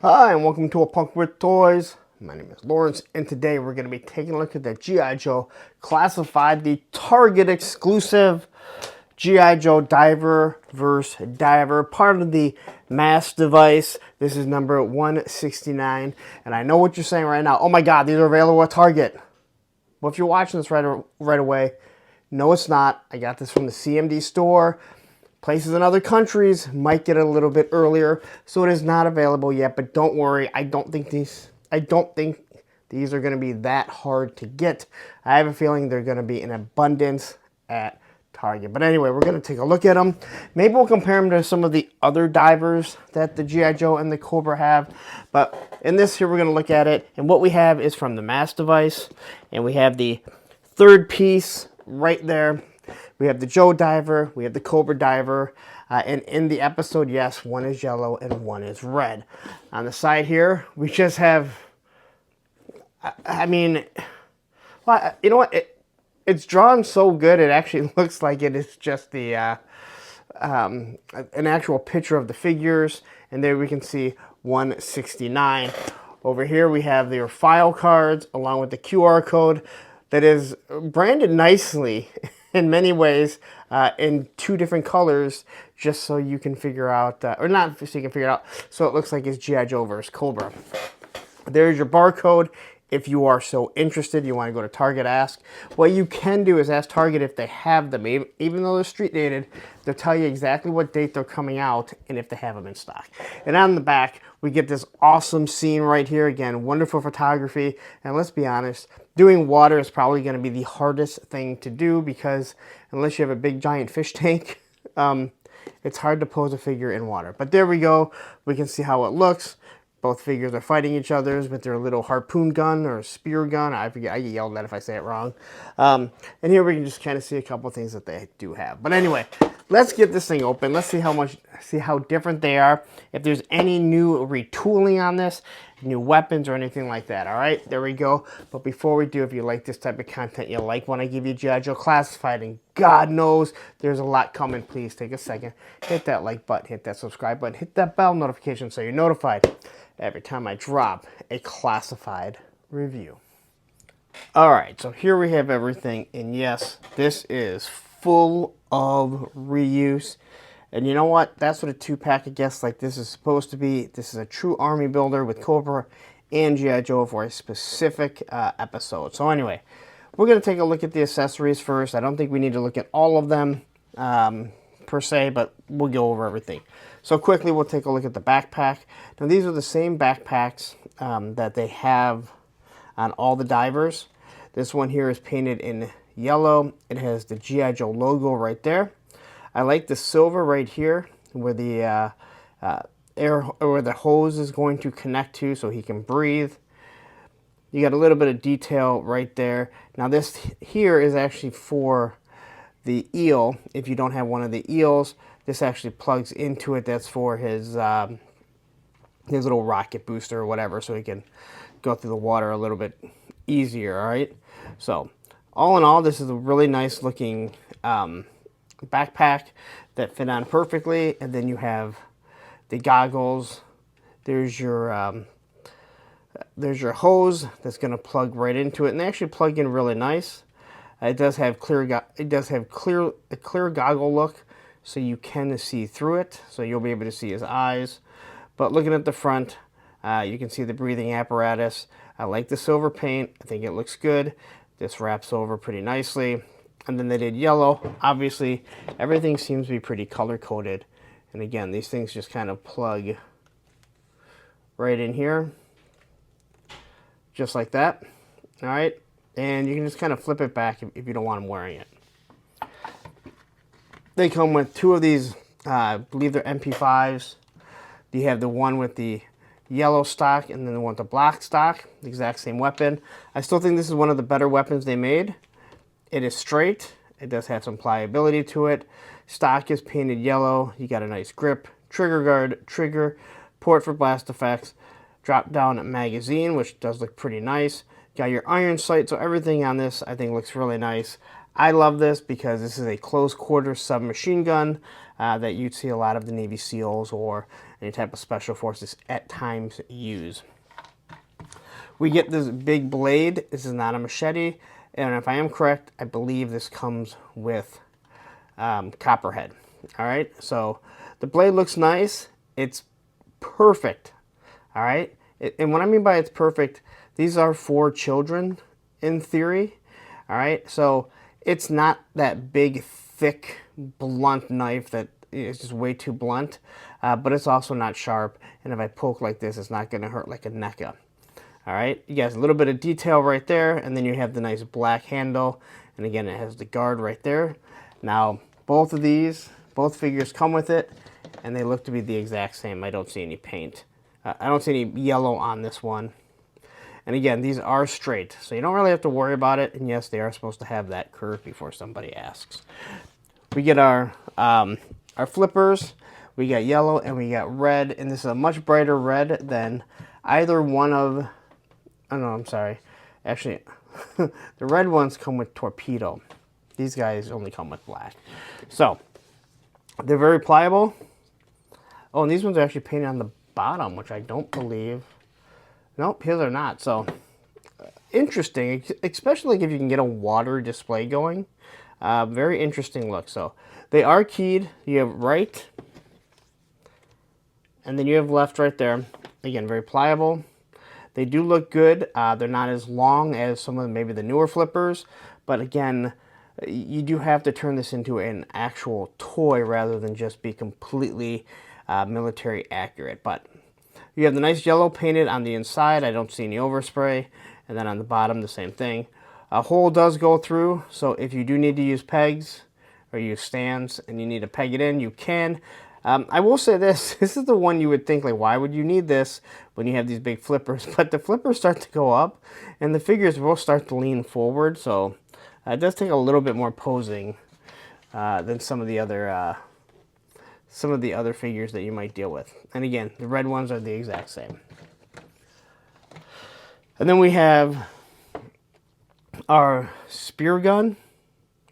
Hi, and welcome to A Punk with Toys. My name is Lawrence, and today we're going to be taking a look at the G.I. Joe Classified, the Target exclusive G.I. Joe Diver vs. Diver, part of the MASS Devise. This is number 169, and I know what you're saying right now. Oh my God, these are available at Target. Well, if you're watching this right away, no, it's not. I got this from the CMD store. Places in other countries might get it a little bit earlier, so it is not available yet. But don't worry, I don't think these are going to be that hard to get. I have a feeling they're going to be in abundance at Target. But anyway, we're going to take a look at them. Maybe we'll compare them to some of the other divers that the G.I. Joe and the Cobra have. But in this here, we're going to look at it, and what we have is from the MASS Devise, and we have the third piece right there. We have the Joe Diver, we have the Cobra Diver, and in the episode, yes, one is yellow and one is red. On the side here, we just have, I mean, well, you know what, it's drawn so good, it actually looks like it is just the, an actual picture of the figures, and there we can see 169. Over here, we have their file cards along with the QR code that is branded nicely in many ways, in two different colors, just so you can figure out, or not so you can figure it out, so it looks like it's G.I. Joe versus Cobra. There's your barcode. If you are so interested, you want to go to Target, ask. What you can do is ask Target if they have them. Even though they're street dated, they'll tell you exactly what date they're coming out and if they have them in stock. And on the back, we get this awesome scene right here. Again, wonderful photography. And let's be honest, doing water is probably going to be the hardest thing to do because unless you have a big giant fish tank, it's hard to pose a figure in water. But there we go. We can see how it looks. Both figures are fighting each other with their little harpoon gun or spear gun. I forget, I get yelled at if I say it wrong. And here we can just kind of see a couple of things that they do have. But anyway, let's get this thing open. Let's see how different they are. If there's any new retooling on this, new weapons or anything like that. All right, there we go. But before we do, if you like this type of content, you like when I give you G.I. Joe Classified, and God knows there's a lot coming, please take a second, hit that like button, hit that subscribe button, hit that bell notification so you're notified every time I drop a classified review. All right, so here we have everything, and yes, this is full of reuse. And you know what? That's what a two-pack of guests like this is supposed to be. This is a true army builder with Cobra and G.I. Joe for a specific episode. So anyway, we're going to take a look at the accessories first. I don't think we need to look at all of them per se, but we'll go over everything. So quickly, we'll take a look at the backpack. Now, these are the same backpacks that they have on all the divers. This one here is painted in yellow. It has the G.I. Joe logo right there. I like the silver right here where the where the hose is going to connect to so he can breathe. You got a little bit of detail right there. Now this here is actually for the eel. If you don't have one of the eels, this actually plugs into it. That's for his little rocket booster or whatever, so he can go through the water a little bit easier, all right? So all in all, this is a really nice looking backpack that fit on perfectly. And then you have the goggles. There's your hose that's going to plug right into it, and they actually plug in really nice. It does have a clear goggle look, so you can see through it. So you'll be able to see his eyes. But looking at the front, you can see the breathing apparatus. I like the silver paint. I think it looks good. This wraps over pretty nicely. And then they did yellow. Obviously, everything seems to be pretty color-coded. And again, these things just kind of plug right in here. Just like that. All right. And you can just kind of flip it back if you don't want them wearing it. They come with two of these, I believe they're MP5s. You have the one with the yellow stock and then the one with the black stock. The exact same weapon. I still think this is one of the better weapons they made. It is straight. It does have some pliability to it. Stock is painted yellow. You got a nice grip. Trigger guard, trigger, port for blast effects, drop down magazine, which does look pretty nice. Got your iron sight, so everything on this I think looks really nice. I love this because this is a close quarter submachine gun that you'd see a lot of the Navy SEALs or any type of special forces at times use. We get this big blade. This is not a machete, and if I am correct, I believe this comes with copperhead. All right, so the blade looks nice. It's perfect. All right, and what I mean by it's perfect, these are for children in theory. All right, so it's not that big, thick, blunt knife that is just way too blunt, but it's also not sharp, and if I poke like this, it's not going to hurt like a NECA. All right, you guys, a little bit of detail right there, and then you have the nice black handle, and again, it has the guard right there. Now, both figures come with it, and they look to be the exact same. I don't see any paint. I don't see any yellow on this one. And again, these are straight, so you don't really have to worry about it, and yes, they are supposed to have that curve before somebody asks. We get our flippers. We got yellow, and we got red, and this is a much brighter red than either one of... Oh, no, I'm sorry. Actually, the red ones come with torpedo. These guys only come with black. So, they're very pliable. Oh, and these ones are actually painted on the bottom, which I don't believe. Nope, his are not. So, interesting, especially if you can get a water display going. Very interesting look. So, they are keyed. You have right, and then you have left right there. Again, very pliable. They do look good. They're not as long as some of maybe the newer flippers, but again, you do have to turn this into an actual toy rather than just be completely military accurate. But you have the nice yellow painted on the inside. I don't see any overspray. And then on the bottom, the same thing. A hole does go through, so if you do need to use pegs or use stands and you need to peg it in, you can. I will say this is the one you would think, like, why would you need this when you have these big flippers? But the flippers start to go up, and the figures will start to lean forward, so it does take a little bit more posing than some of the other figures that you might deal with. And again, the red ones are the exact same. And then we have our spear gun,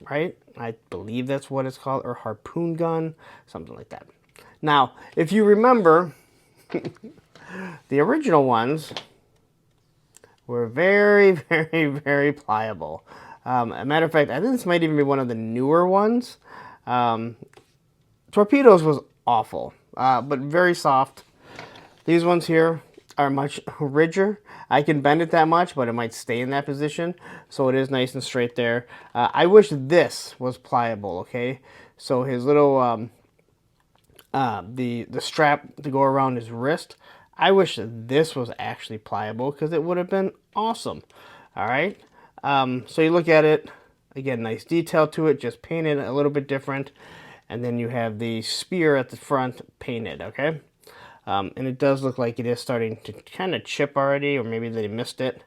right? I believe that's what it's called, or harpoon gun, something like that. Now, if you remember, the original ones were very, very, very pliable. A matter of fact, I think this might even be one of the newer ones. Torpedoes was awful, but very soft. These ones here are much ridger. I can bend it that much, but it might stay in that position, so it is nice and straight there. I wish this was pliable, okay? So his little, the strap to go around his wrist, I wish this was actually pliable because it would have been awesome, all right? So you look at it, again, nice detail to it, just painted a little bit different, and then you have the spear at the front painted, okay? And it does look like it is starting to kind of chip already, or maybe they missed it.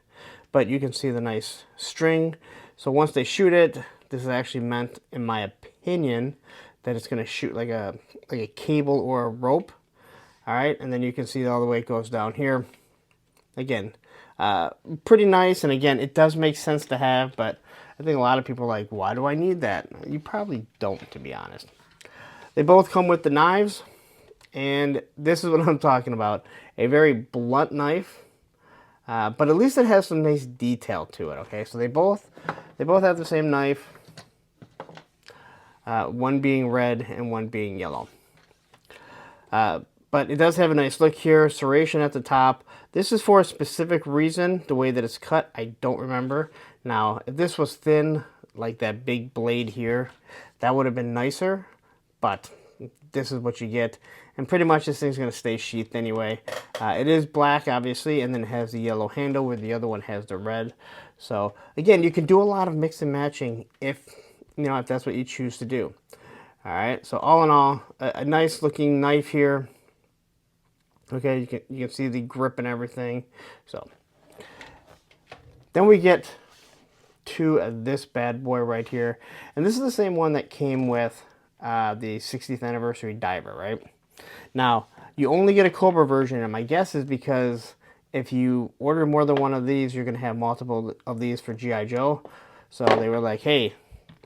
But you can see the nice string. So once they shoot it, this is actually meant, in my opinion, that it's going to shoot like a cable or a rope. All right, and then you can see all the way it goes down here. Again, pretty nice, and again, it does make sense to have, but I think a lot of people are like, why do I need that? You probably don't, to be honest. They both come with the knives. And this is what I'm talking about. A very blunt knife, but at least it has some nice detail to it, okay? So they both have the same knife, one being red and one being yellow. But it does have a nice look here, serration at the top. This is for a specific reason, the way that it's cut, I don't remember. Now, if this was thin, like that big blade here, that would have been nicer, but this is what you get. And pretty much this thing's going to stay sheathed anyway. It is black, obviously, and then it has the yellow handle where the other one has the red. So, again, you can do a lot of mix and matching if that's what you choose to do. All right, so all in all, a nice looking knife here. Okay, you can see the grip and everything. So, then we get to this bad boy right here. And this is the same one that came with the 60th anniversary diver, right? Now, you only get a Cobra version, and my guess is because if you order more than one of these, you're going to have multiple of these for G.I. Joe. So they were like, hey,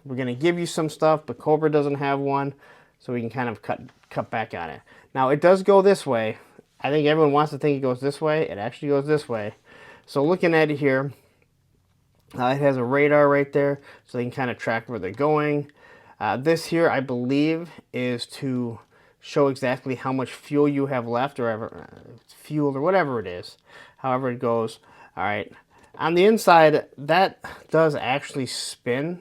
we're going to give you some stuff, but Cobra doesn't have one. so we can kind of cut back on it. Now it does go this way. I think everyone wants to think it goes this way. It actually goes this way. So looking at it here, it has a radar right there, so they can kind of track where they're going. This here, I believe, is to show exactly how much fuel you have left, or fuel, or whatever it is, however it goes. All right. On the inside, that does actually spin.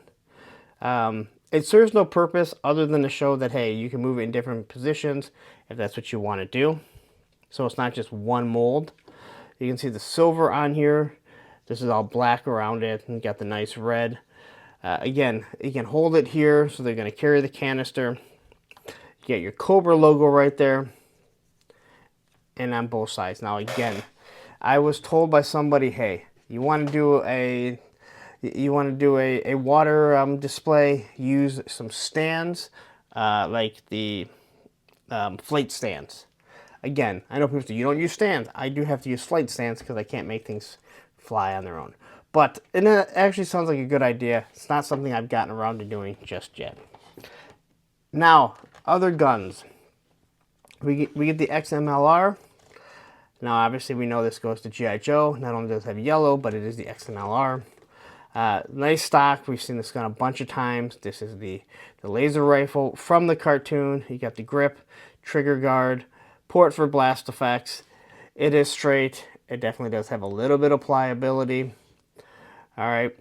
It serves no purpose other than to show that, hey, you can move it in different positions if that's what you want to do. So it's not just one mold. You can see the silver on here. This is all black around it, and you got the nice red. Again, you can hold it here, so they're going to carry the canister. You get your Cobra logo right there, and on both sides. Now again, I was told by somebody, hey, you want to do a water display, use some stands, like the flight stands. Again, I know people say, you don't use stands. I do have to use flight stands because I can't make things fly on their own. But it actually sounds like a good idea. It's not something I've gotten around to doing just yet. Now, other guns. We get the XMLR. Now, obviously, we know this goes to G.I. Joe. Not only does it have yellow, but it is the XMLR. Nice stock. We've seen this gun a bunch of times. This is the laser rifle from the cartoon. You got the grip, trigger guard, port for blast effects. It is straight. It definitely does have a little bit of pliability. All right.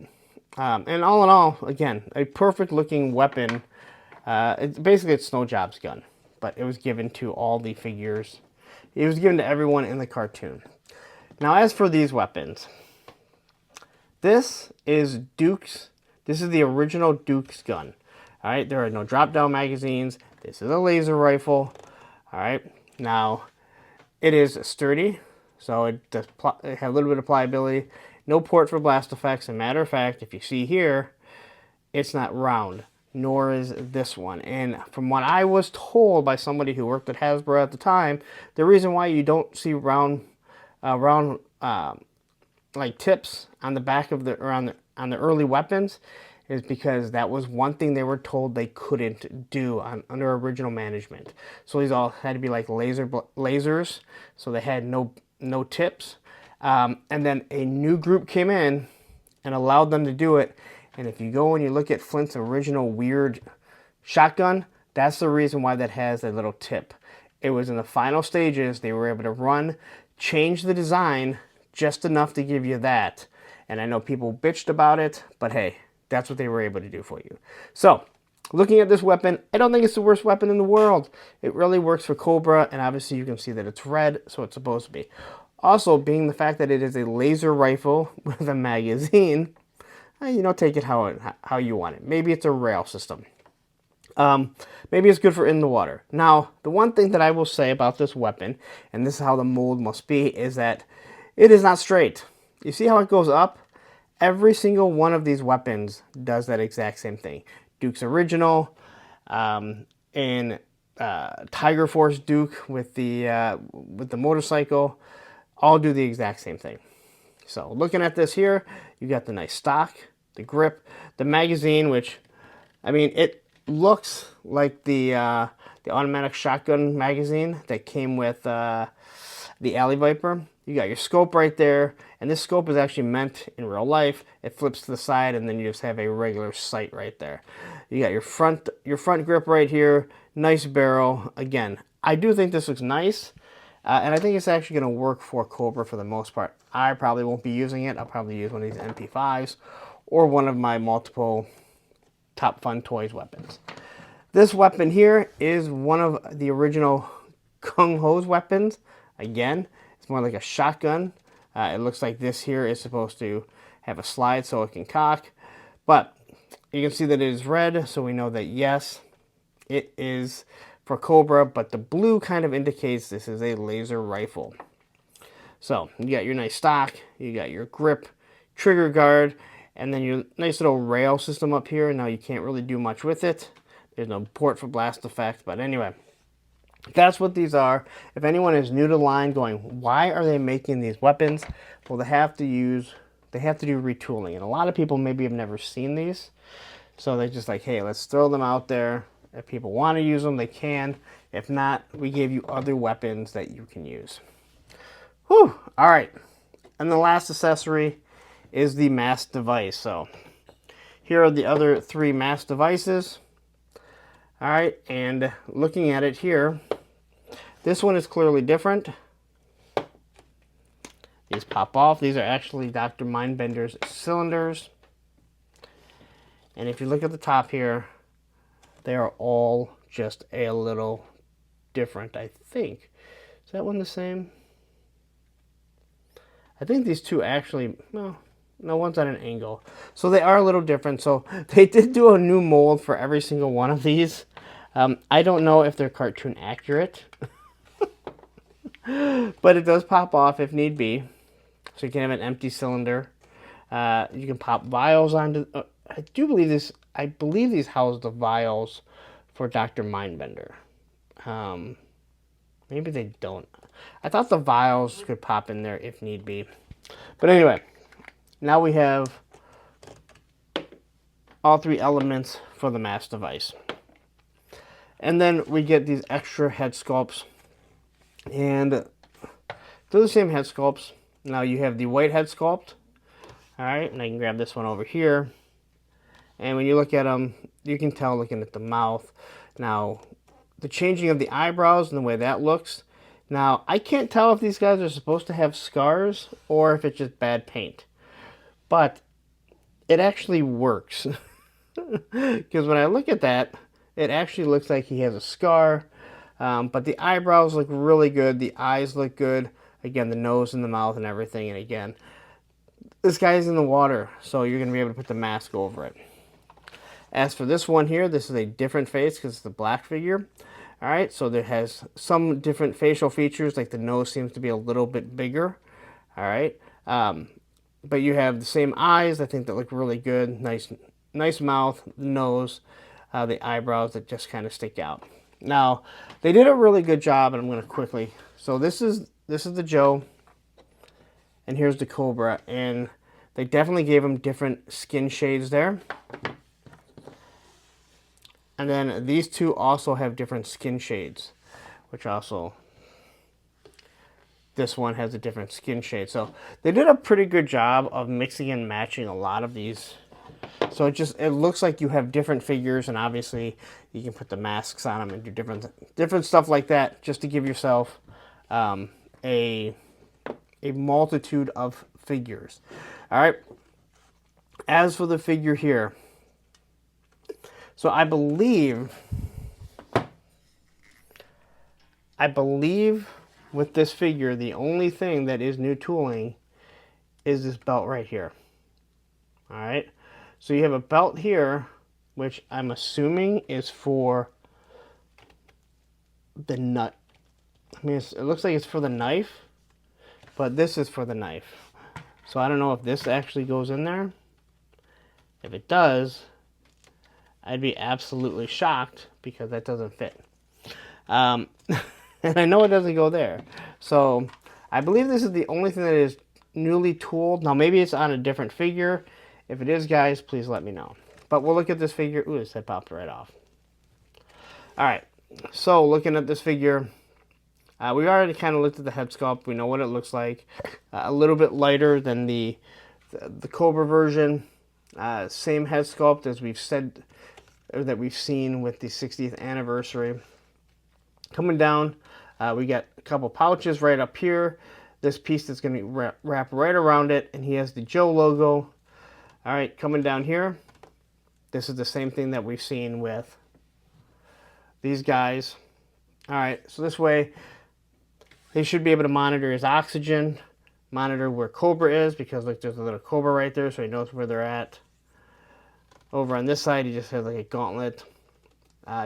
And all in all, again, a perfect looking weapon. It's basically a Snow Jobs gun, but it was given to all the figures. It was given to everyone in the cartoon. Now, as for these weapons, this is Duke's. This is the original Duke's gun. All right. There are no drop-down magazines. This is a laser rifle. All right. Now, it is sturdy, so it does have a little bit of pliability. No port for blast effects. As a matter of fact, if you see here, it's not round, nor is this one. And from what I was told by somebody who worked at Hasbro at the time, the reason why you don't see round like tips on the back of on the early weapons is because that was one thing they were told they couldn't do under original management. So these all had to be like lasers, so they had no tips. And then a new group came in and allowed them to do it. And if you go and you look at Flint's original weird shotgun, that's the reason why that has a little tip. It was in the final stages. They were able to change the design just enough to give you that. And I know people bitched about it, but hey, that's what they were able to do for you. So, looking at this weapon, I don't think it's the worst weapon in the world. It really works for Cobra, and obviously you can see that it's red, so it's supposed to be. Also, being the fact that it is a laser rifle with a magazine, you know, take it how you want it. Maybe it's a rail system. Maybe it's good for in the water. Now, the one thing that I will say about this weapon, and this is how the mold must be, is that it is not straight. You see how it goes up? Every single one of these weapons does that exact same thing. Duke's original, and Tiger Force Duke with the motorcycle, all do the exact same thing. So looking at this here, you got the nice stock, the grip, the magazine, which, I mean, it looks like the automatic shotgun magazine that came with the Alley Viper. You got your scope right there, and this scope is actually meant in real life. It flips to the side, and then you just have a regular sight right there. You got your front grip right here, nice barrel. Again, I do think this looks nice, and I think it's actually going to work for Cobra for the most part. I probably won't be using it. I'll probably use one of these MP5s or one of my multiple Top Fun Toys weapons. This weapon here is one of the original Kung Ho's weapons. Again, it's more like a shotgun. It looks like this here is supposed to have a slide so it can cock. But you can see that it is red, so we know that yes, it is for Cobra, but the blue kind of indicates this is a laser rifle. So you got your nice stock, you got your grip, trigger guard, and then your nice little rail system up here. Now you can't really do much with it. There's no port for blast effect, but anyway, that's what these are. If anyone is new to the line going, why are they making these weapons? Well, they have to do retooling. And a lot of people maybe have never seen these. So they're just like, hey, let's throw them out there. If people want to use them, they can. If not, we gave you other weapons that you can use. Whew. All right. And the last accessory is the MASS Devise. So here are the other 3 MASS devices. All right. And looking at it here, this one is clearly different. These pop off. These are actually Dr. Mindbender's cylinders. And if you look at the top here, they are all just a little different, I think. Is that one the same? I think these two actually, no, one's at an angle. So they are a little different. So they did do a new mold for every single one of these. I don't know if they're cartoon accurate. But it does pop off if need be. So you can have an empty cylinder. You can pop vials onto... I believe these house the vials for Dr. Mindbender. Maybe they don't. I thought the vials could pop in there if need be. But anyway, now we have all 3 elements for the MASS Devise. And then we get these extra head sculpts. And they're the same head sculpts. Now you have the white head sculpt. Alright, and I can grab this one over here. And when you look at them, you can tell looking at the mouth. Now, the changing of the eyebrows and the way that looks. Now, I can't tell if these guys are supposed to have scars or if it's just bad paint. But it actually works. Because when I look at that, it actually looks like he has a scar. But the eyebrows look really good. The eyes look good. Again, the nose and the mouth and everything. And again, this guy's in the water, so you're going to be able to put the mask over it. As for this one here, this is a different face because it's the black figure. All right, so there has some different facial features, like the nose seems to be a little bit bigger. All right, but you have the same eyes, I think, that look really good. Nice mouth, nose, the eyebrows that just kind of stick out. Now, they did a really good job, and I'm going to quickly... So this is the Joe, and here's the Cobra, and they definitely gave them different skin shades there. And then these two also have different skin shades, which also, this one has a different skin shade. So they did a pretty good job of mixing and matching a lot of these. So it looks like you have different figures, and obviously you can put the masks on them and do different stuff like that, just to give yourself a multitude of figures. All right. As for the figure here, so I believe with this figure, the only thing that is new tooling is this belt right here. All right. So you have a belt here, which I'm assuming is for the nut. I mean, it looks like it's for the knife, but this is for the knife. So I don't know if this actually goes in there. If it does, I'd be absolutely shocked because that doesn't fit. And I know it doesn't go there. So I believe this is the only thing that is newly tooled. Now maybe it's on a different figure. If it is, guys, please let me know. But we'll look at this figure. Ooh, this head popped right off. All right. So looking at this figure, we already kind of looked at the head sculpt. We know what it looks like. A little bit lighter than the Cobra version. Same head sculpt as we've said, or that we've seen with the 60th anniversary. Coming down, we got a couple pouches right up here. This piece that's going to be wrapped right around it, and he has the Joe logo. All right, coming down here, this is the same thing that we've seen with these guys. All right, so this way, they should be able to monitor his oxygen, monitor where Cobra is, because look, there's a little Cobra right there, so he knows where they're at. Over on this side, he just has like a gauntlet.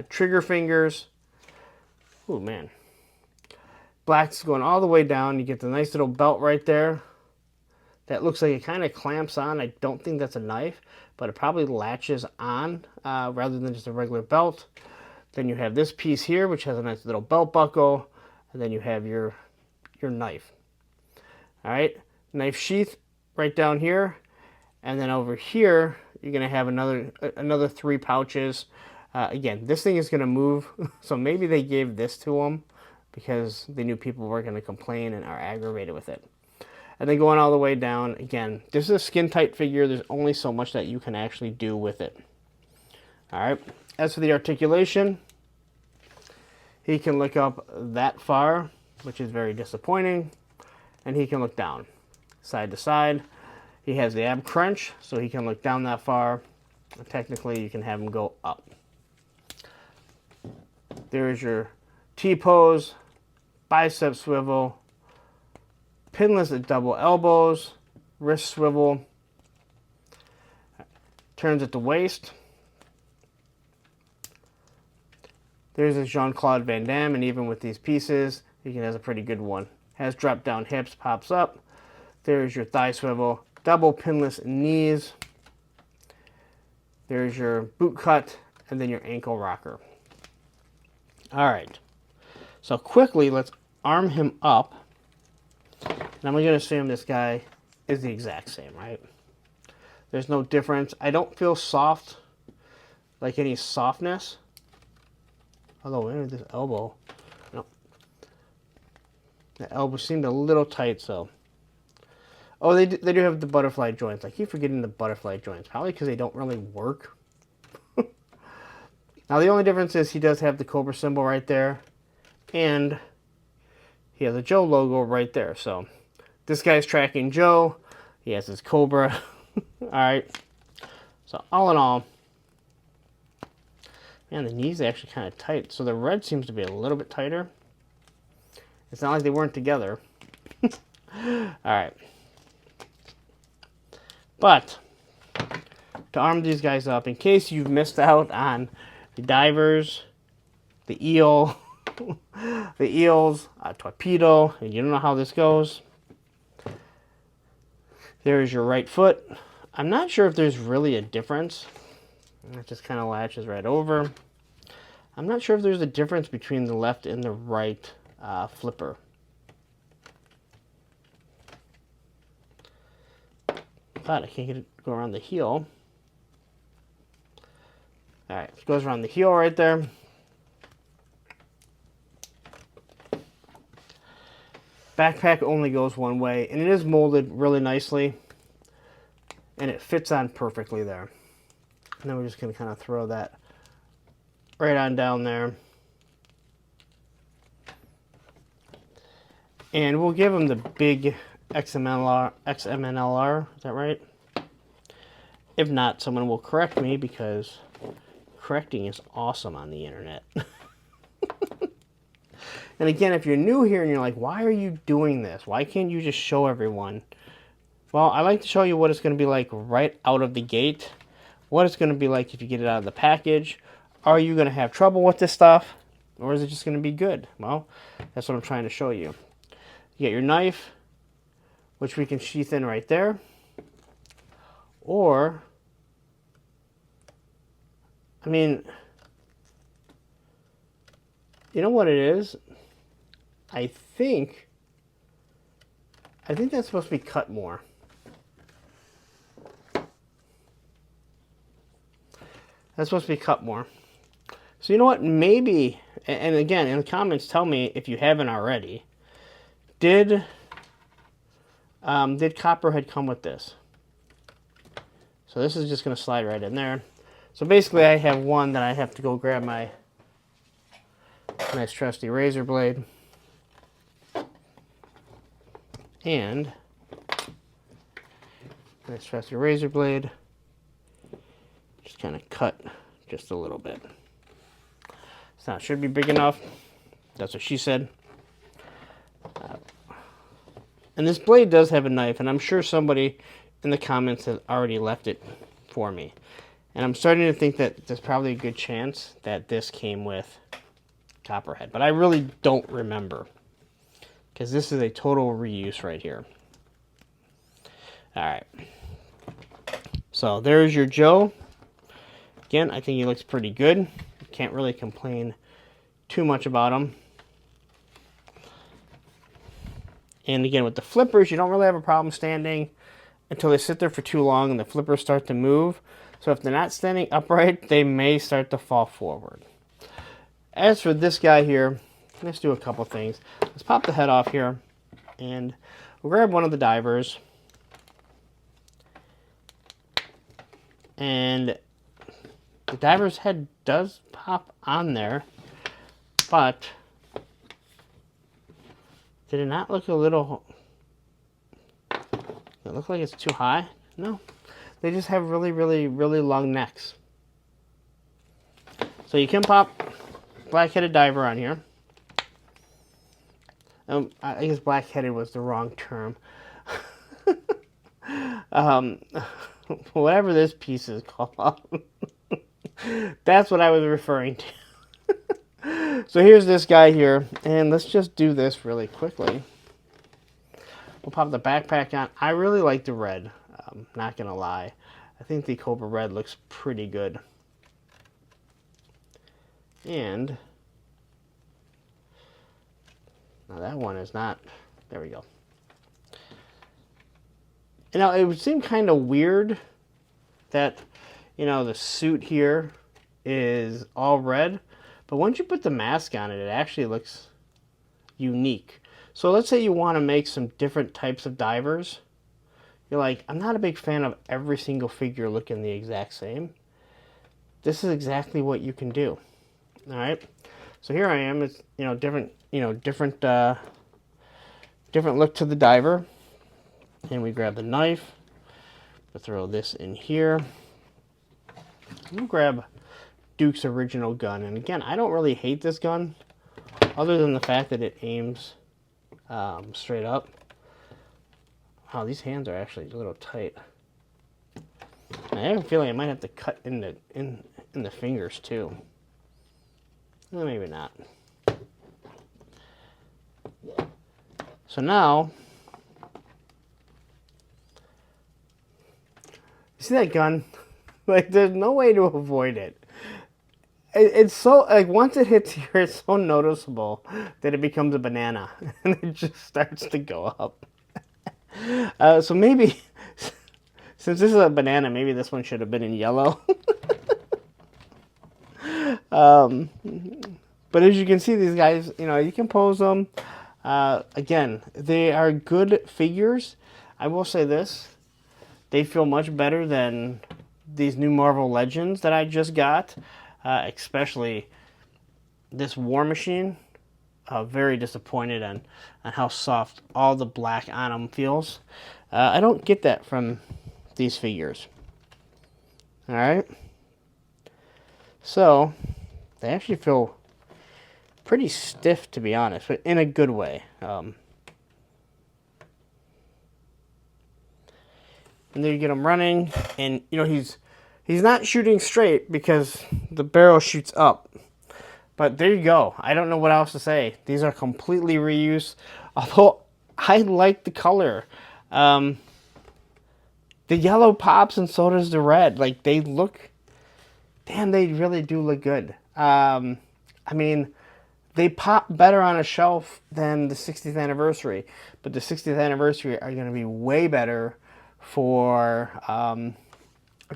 Trigger fingers. Oh, man. Black's going all the way down. You get the nice little belt right there. That looks like it kind of clamps on. I don't think that's a knife, but it probably latches on rather than just a regular belt. Then you have this piece here, which has a nice little belt buckle. And then you have your knife. All right. Knife sheath right down here. And then over here, you're going to have another 3 pouches. Again, this thing is going to move, so maybe they gave this to him because they knew people were going to complain and are aggravated with it. And then going all the way down, again, this is a skin-tight figure. There's only so much that you can actually do with it. All right. As for the articulation, he can look up that far, which is very disappointing, and he can look down, side to side. He has the ab crunch, so he can look down that far. Technically, you can have him go up. There's your T-pose, bicep swivel, pinless at double elbows, wrist swivel, turns at the waist. There's a Jean-Claude Van Damme, and even with these pieces, he has a pretty good one. Has drop down hips, pops up. There's your thigh swivel, double pinless knees. There's your boot cut, and then your ankle rocker. All right. So quickly, let's arm him up. And I'm going to assume this guy is the exact same, right? There's no difference. I don't feel soft, like any softness. Although, where is this elbow? No. The elbow seemed a little tight, so. Oh, they do have the butterfly joints. I keep forgetting the butterfly joints. Probably because they don't really work. Now, the only difference is he does have the Cobra symbol right there. And he has a Joe logo right there. So, this guy's tracking Joe. He has his Cobra. Alright. So, all in all, man, the knees are actually kind of tight. So, the red seems to be a little bit tighter. It's not like they weren't together. Alright. But, to arm these guys up, in case you've missed out on the divers, the eel, the eels, torpedo, and you don't know how this goes. There's your right foot. I'm not sure if there's really a difference. It just kind of latches right over. I'm not sure if there's a difference between the left and the right flipper. But I can't get it to go around the heel. Alright, it goes around the heel right there. Backpack only goes one way, and it is molded really nicely, and it fits on perfectly there. And then we're just going to kind of throw that right on down there. And we'll give him the big XMLR, is that right? If not, someone will correct me, because correcting is awesome on the internet. And again, if you're new here and you're like, why are you doing this? Why can't you just show everyone? Well, I like to show you what it's going to be like right out of the gate. What it's going to be like if you get it out of the package. Are you going to have trouble with this stuff? Or is it just going to be good? Well, that's what I'm trying to show you. You get your knife, which we can sheath in right there. Or, I mean, you know what it is? I think that's supposed to be cut more. That's supposed to be cut more. So you know what? Maybe, and again, in the comments, tell me if you haven't already. Did Copperhead come with this? So this is just going to slide right in there. So basically, I have one that I have to go grab my nice trusty razor blade. And nice trusty razor blade. Just kind of cut just a little bit. So it should be big enough. That's what she said. And this blade does have a knife, and I'm sure somebody in the comments has already left it for me. And I'm starting to think that there's probably a good chance that this came with Copperhead. But I really don't remember, because this is a total reuse right here. Alright. So there's your Joe. Again, I think he looks pretty good. Can't really complain too much about him. And again, with the flippers, you don't really have a problem standing until they sit there for too long and the flippers start to move. So if they're not standing upright, they may start to fall forward. As for this guy here, let's do a couple things. Let's pop the head off here, and we'll grab one of the divers. And the diver's head does pop on there, but did it not look a little... It look like it's too high? No. They just have really, really, really long necks. So you can pop black-headed diver on here. I guess black-headed was the wrong term. Whatever this piece is called. That's what I was referring to. So here's this guy here, and let's just do this really quickly. We'll pop the backpack on. I really like the red, not gonna lie. I think the Cobra red looks pretty good. And now that one is not, there we go. You know, it would seem kind of weird that, you know, the suit here is all red, but once you put the mask on it, it actually looks unique. So let's say you want to make some different types of divers. You're like, I'm not a big fan of every single figure looking the exact same. This is exactly what you can do. All right. So here I am. It's, you know, different look to the diver. And we grab the knife. We'll throw this in here. We'll grab Duke's original gun. And again, I don't really hate this gun, other than the fact that it aims straight up. Wow, these hands are actually a little tight. I have a feeling I might have to cut in the fingers too. Well, maybe not. So now, you see that gun? Like, there's no way to avoid it. It's so, like, once it hits here, it's so noticeable that it becomes a banana. And it just starts to go up. So maybe, since this is a banana, maybe this one should have been in yellow. But as you can see, these guys, you know, you can pose them. Again, they are good figures. I will say this. They feel much better than these new Marvel Legends that I just got. Especially this War Machine. Very disappointed on how soft all the black on them feels. I don't get that from these figures. Alright. So, they actually feel pretty stiff, to be honest, but in a good way. And there you get him running, and you know he's not shooting straight because the barrel shoots up. But there you go. I don't know what else to say. These are completely reused. Although I like the color. The yellow pops and so does the red. Like, they look, damn, they really do look good. I mean, they pop better on a shelf than the 60th anniversary. But the 60th anniversary are going to be way better for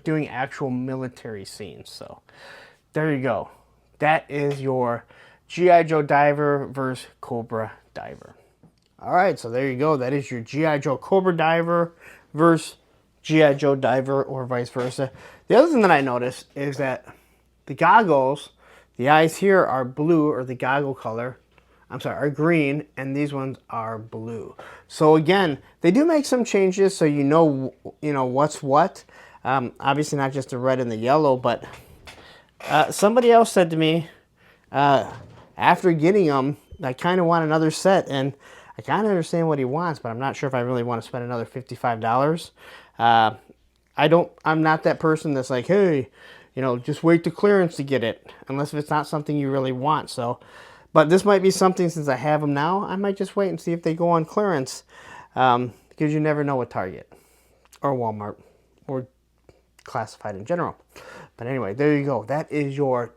doing actual military scenes. So there you go. That is your G.I. Joe Diver versus Cobra Diver. Alright, so there you go. That is your G.I. Joe Cobra Diver versus G.I. Joe Diver, or vice versa. The other thing that I noticed is that the goggles, the eyes here are blue, or the goggle color, are green, and these ones are blue. So again, they do make some changes so you know what's what. Obviously not just the red and the yellow, but somebody else said to me, after getting them, I kind of want another set, and I kind of understand what he wants, but I'm not sure if I really want to spend another $55. I'm not that person that's like, hey, you know, just wait to clearance to get it, unless if it's not something you really want. So, but this might be something, since I have them now, I might just wait and see if they go on clearance, because you never know at Target or Walmart or classified in general. But anyway, there you go. That is your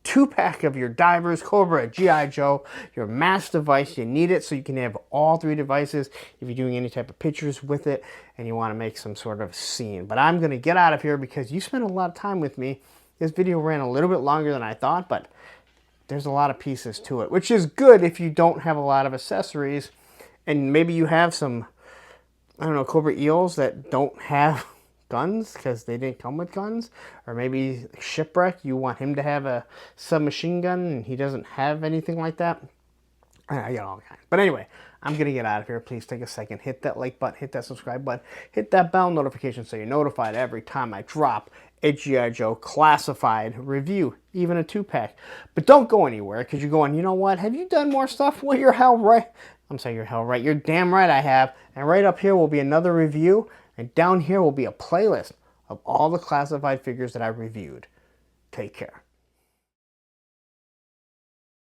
2-pack of your divers, Cobra, G.I. Joe, your MASS Devise. You need it so you can have all 3 devices if you're doing any type of pictures with it and you want to make some sort of scene. But I'm going to get out of here because you spent a lot of time with me. This video ran a little bit longer than I thought, but there's a lot of pieces to it, which is good if you don't have a lot of accessories and maybe you have some, I don't know, Cobra eels that don't have guns because they didn't come with guns, or maybe Shipwreck, you want him to have a submachine gun and he doesn't have anything like that. I got all kinds. But anyway, I'm going to get out of here. Please take a second, hit that like button, hit that subscribe button, hit that bell notification so you're notified every time I drop a G.I. Joe classified review, even a 2-pack. But don't go anywhere because you're going, you know what, have you done more stuff? Well, you're hell right. I'm saying you're hell right. You're damn right I have. And right up here will be another review. And down here will be a playlist of all the classified figures that I reviewed. Take care.